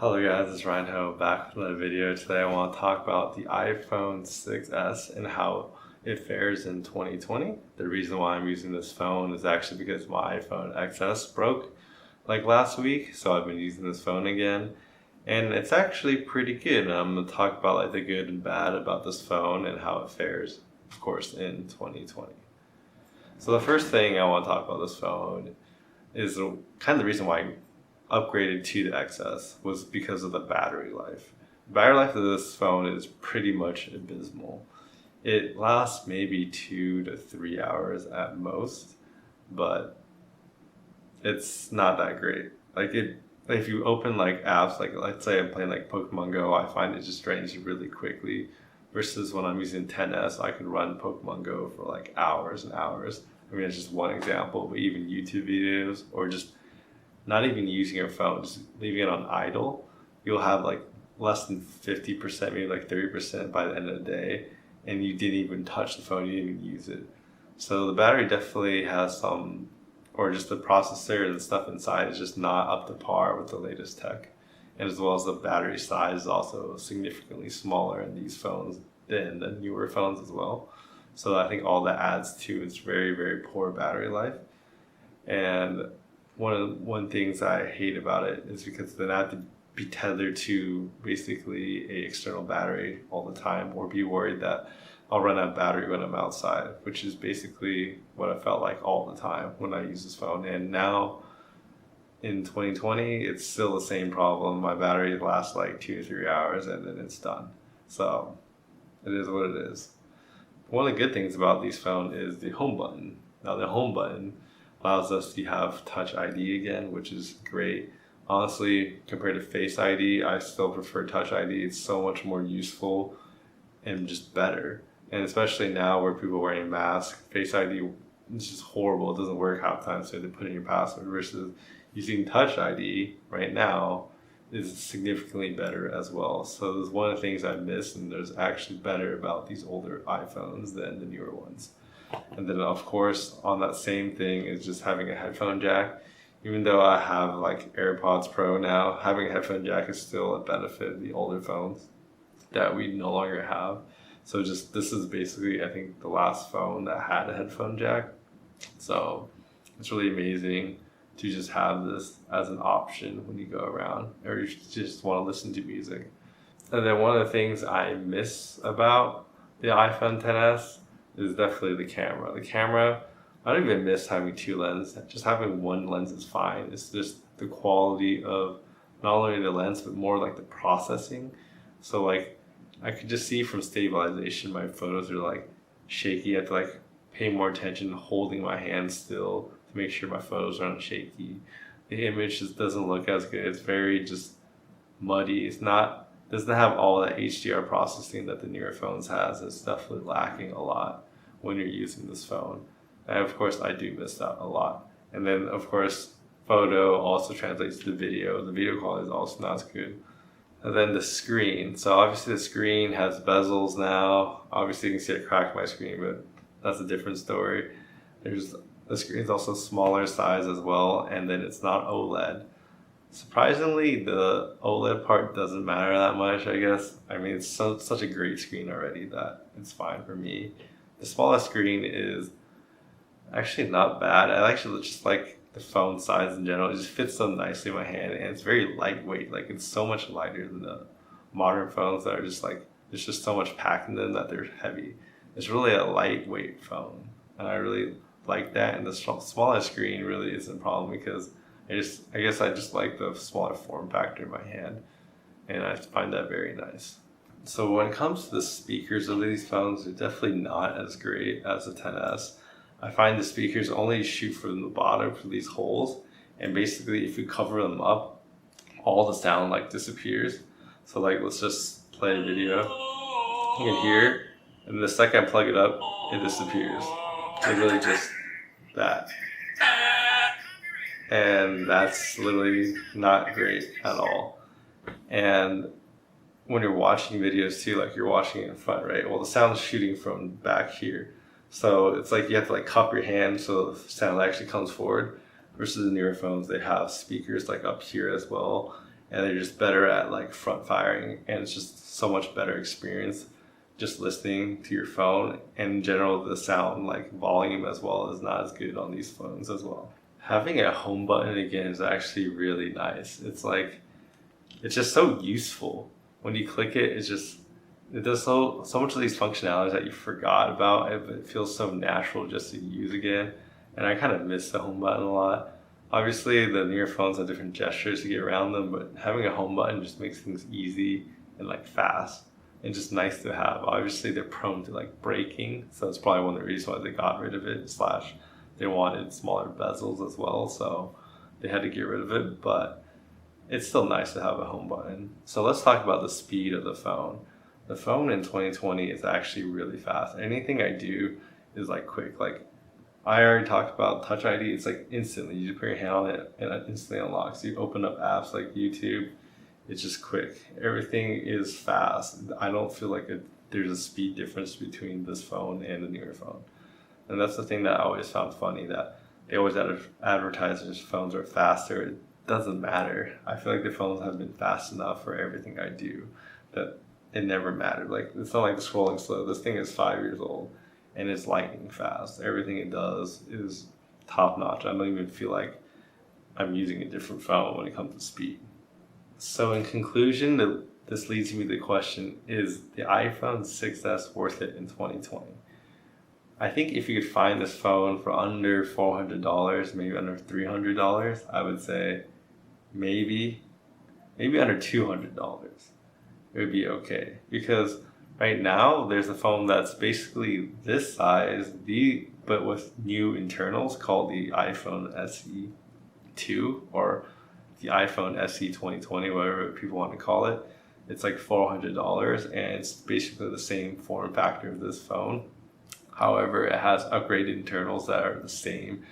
Hello guys, it's Ryan Ho back with another video. Today I want to talk about the iPhone 6s and how it fares in 2020. The reason why I'm using this phone is actually because my iPhone XS broke like last week, so I've been using this phone again, and it's actually pretty good. And I'm going to talk about like the good and bad about this phone and how it fares, of course, in 2020. So the first thing I want to talk about this phone is kind of the reason why I upgraded to the XS was because of the battery life. The battery life of this phone is pretty much abysmal. It lasts maybe 2 to 3 hours at most, but it's not that great. If you open like apps, like let's say I'm playing like Pokemon Go, I find it just drains really quickly. Versus when I'm using 10s, I can run Pokemon Go for like hours and hours. I mean, it's just one example, but even YouTube videos or just not even using your phone, just leaving it on idle, you'll have like less than 50%, maybe like 30% by the end of the day, and you didn't even touch the phone, you didn't even use it. So the battery definitely has some, or just the processor and stuff inside is just not up to par with the latest tech. And as well as the battery size is also significantly smaller in these phones than the newer phones as well. So I think all that adds to its very, very poor battery life. And one things I hate about it is because then I have to be tethered to basically a external battery all the time, or be worried that I'll run out of battery when I'm outside, which is basically what I felt like all the time when I use this phone. And now in 2020, it's still the same problem. My battery lasts like 2 to 3 hours and then it's done. So it is what it is. One of the good things about these phones is the home button. Now the home button allows us to have Touch ID again, which is great. Honestly, compared to Face ID, I still prefer Touch ID. It's so much more useful and just better. And especially now where people are wearing masks, Face ID is just horrible. It doesn't work half the time, so you have to put in your password. Versus using Touch ID right now is significantly better as well. So there's one of the things I miss, and there's actually better about these older iPhones than the newer ones. And then of course on that same thing is just having a headphone jack. Even though I have like AirPods Pro now, having a headphone jack is still a benefit of the older phones that we no longer have. So just this is basically I think the last phone that had a headphone jack. So it's really amazing to just have this as an option when you go around or you just want to listen to music. And then one of the things I miss about the iPhone XS is definitely the camera. The camera, I don't even miss having two lenses. Just having one lens is fine. It's just the quality of not only the lens, but more like the processing. So like, I could just see from stabilization, my photos are like shaky. I have to like pay more attention holding my hand still to make sure my photos aren't shaky. The image just doesn't look as good. It's very just muddy. Doesn't have all that HDR processing that the newer phones has. It's definitely lacking a lot when you're using this phone. And of course, I do miss that a lot. And then of course, photo also translates to video. The video quality is also not as good. And then the screen. So obviously the screen has bezels now. Obviously you can see it cracked my screen, but that's a different story. The screen's also smaller size as well, and then it's not OLED. Surprisingly, the OLED part doesn't matter that much, I guess. I mean, it's such a great screen already that it's fine for me. The smallest screen is actually not bad. I actually just like the phone size in general. It just fits so nicely in my hand, and it's very lightweight. Like, it's so much lighter than the modern phones that are just like, there's just so much packed in them that they're heavy. It's really a lightweight phone, and I really like that. And the smaller screen really isn't a problem because I guess I just like the smaller form factor in my hand, and I find that very nice. So when it comes to the speakers of these phones, they're definitely not as great as the XS. I find the speakers only shoot from the bottom for these holes, and basically if you cover them up, all the sound like disappears. So like let's just play a video. You can hear, and the second I plug it up, it disappears. It's really just that. And that's literally not great at all. And when you're watching videos too, like you're watching it in front, right? Well, the sound's shooting from back here. So it's like you have to like cup your hand so the sound actually comes forward. Versus the newer phones, they have speakers like up here as well. and they're just better at like front firing, and it's just so much better experience just listening to your phone. And in general, the sound like volume as well is not as good on these phones as well. Having a home button again is actually really nice. It's just so useful. When you click it, it does so much of these functionalities that you forgot about. It feels so natural just to use again, and I kind of miss the home button a lot. Obviously, the newer phones have different gestures to get around them, but having a home button just makes things easy and like fast and just nice to have. Obviously, they're prone to like breaking, so that's probably one of the reasons why they got rid of it. Slash, they wanted smaller bezels as well, so they had to get rid of it. But it's still nice to have a home button. So let's talk about the speed of the phone. The phone in 2020 is actually really fast. Anything I do is like quick. Like I already talked about Touch ID. It's like instantly. You just put your hand on it and it instantly unlocks. You open up apps like YouTube. It's just quick. Everything is fast. I don't feel like there's a speed difference between this phone and the newer phone. And that's the thing that I always found funny, that they always advertise their phones are faster. It doesn't matter. I feel like the phones have been fast enough for everything I do that it never mattered. Like, it's not like the scrolling slow. This thing is 5 years old and it's lightning fast. Everything it does is top notch. I don't even feel like I'm using a different phone when it comes to speed. So in conclusion, this leads me to the question, is the iPhone 6s worth it in 2020? I think if you could find this phone for under $400, maybe under $300, I would say maybe under $200. It would be okay. Because right now there's a phone that's basically this size, but with new internals, called the iPhone SE 2 or the iPhone SE 2020, whatever people want to call it. It's like $400 and it's basically the same form factor of this phone. However, it has upgraded internals that are the same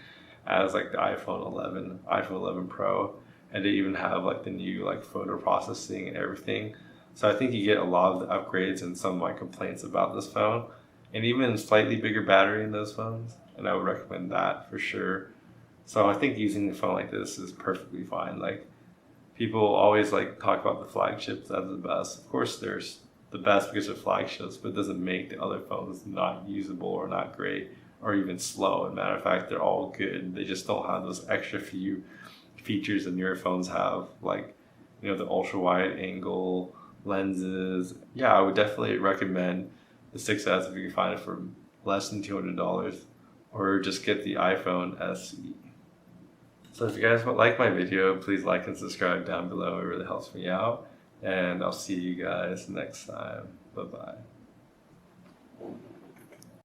as like the iPhone 11, iPhone 11 Pro, and they even have like the new like photo processing and everything. So I think you get a lot of the upgrades and some of my complaints about this phone, and even slightly bigger battery in those phones, and I would recommend that for sure. So I think using a phone like this is perfectly fine. Like, people always like talk about the flagships as the best. Of course, there's the best because of flagships, but it doesn't make the other phones not usable or not great or even slow. As a matter of fact, they're all good. They just don't have those extra few features that newer phones have, like, you know, the ultra wide angle lenses. Yeah, I would definitely recommend the 6S if you can find it for less than $200, or just get the iPhone SE. So if you guys like my video, please like and subscribe down below. It really helps me out. And I'll see you guys next time. Bye-bye.